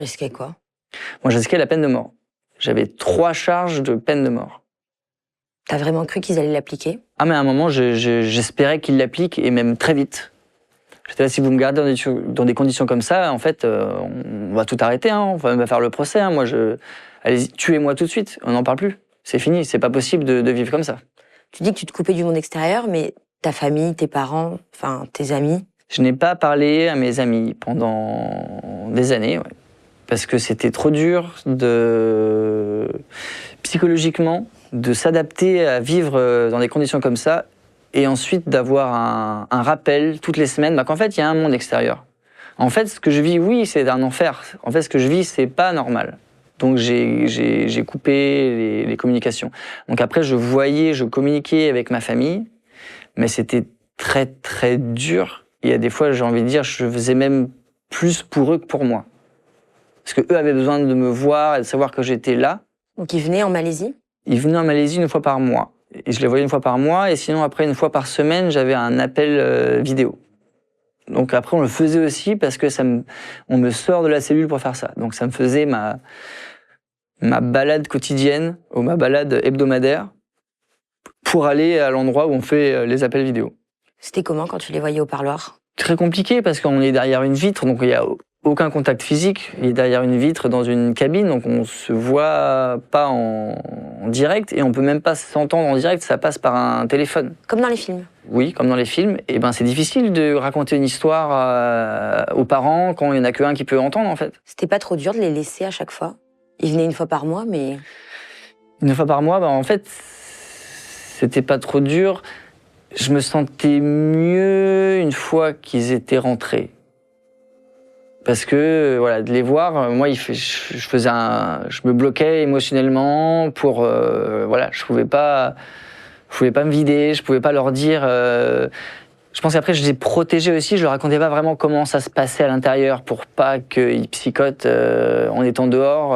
Risquais quoi? Moi, je risquais la peine de mort. J'avais 3 charges de peine de mort. T'as vraiment cru qu'ils allaient l'appliquer? Ah, mais à un moment, j'espérais qu'ils l'appliquent, et même très vite. J'étais là, si vous me gardez dans des conditions comme ça, en fait, on va tout arrêter, hein, on va faire le procès. Hein, allez-y, tuez-moi tout de suite, on n'en parle plus. C'est fini, c'est pas possible de vivre comme ça. Tu dis que tu te coupais du monde extérieur, mais ta famille, tes parents, enfin tes amis? Je n'ai pas parlé à mes amis pendant des années, ouais, parce que c'était trop dur psychologiquement de s'adapter à vivre dans des conditions comme ça, et ensuite d'avoir un rappel toutes les semaines qu'en fait il y a un monde extérieur. En fait, ce que je vis, oui, c'est un enfer. En fait, ce que je vis, c'est pas normal. Donc j'ai coupé les communications. Donc après, je communiquais avec ma famille, mais c'était très très dur. Il y a des fois, j'ai envie de dire, je faisais même plus pour eux que pour moi. Parce qu'eux avaient besoin de me voir et de savoir que j'étais là. Donc ils venaient en Malaisie? Ils venaient en Malaisie 1 fois par mois. Et je les voyais 1 fois par mois, et sinon après 1 fois par semaine, j'avais un appel vidéo. Donc après, on le faisait aussi parce que on me sort de la cellule pour faire ça. Donc ça me faisait ma balade quotidienne ou ma balade hebdomadaire pour aller à l'endroit où on fait les appels vidéo. C'était comment quand tu les voyais au parloir? Très compliqué parce qu'on est derrière une vitre, donc il n'y a aucun contact physique. Il est derrière une vitre dans une cabine, donc on ne se voit pas en direct, et on ne peut même pas s'entendre en direct, ça passe par un téléphone. Comme dans les films? Oui, comme dans les films. Et ben c'est difficile de raconter une histoire aux parents quand il n'y en a qu'un qui peut entendre, en fait. C'était pas trop dur de les laisser à chaque fois? Ils venaient 1 fois par mois, mais... 1 fois par mois, en fait, c'était pas trop dur. Je me sentais mieux une fois qu'ils étaient rentrés. Parce que, voilà, de les voir, moi, je me bloquais émotionnellement pour, voilà, je pouvais pas me vider, je pouvais pas leur dire. Je pense qu'après, je les protégeais aussi, je leur racontais pas vraiment comment ça se passait à l'intérieur pour pas qu'ils psychotent en étant dehors.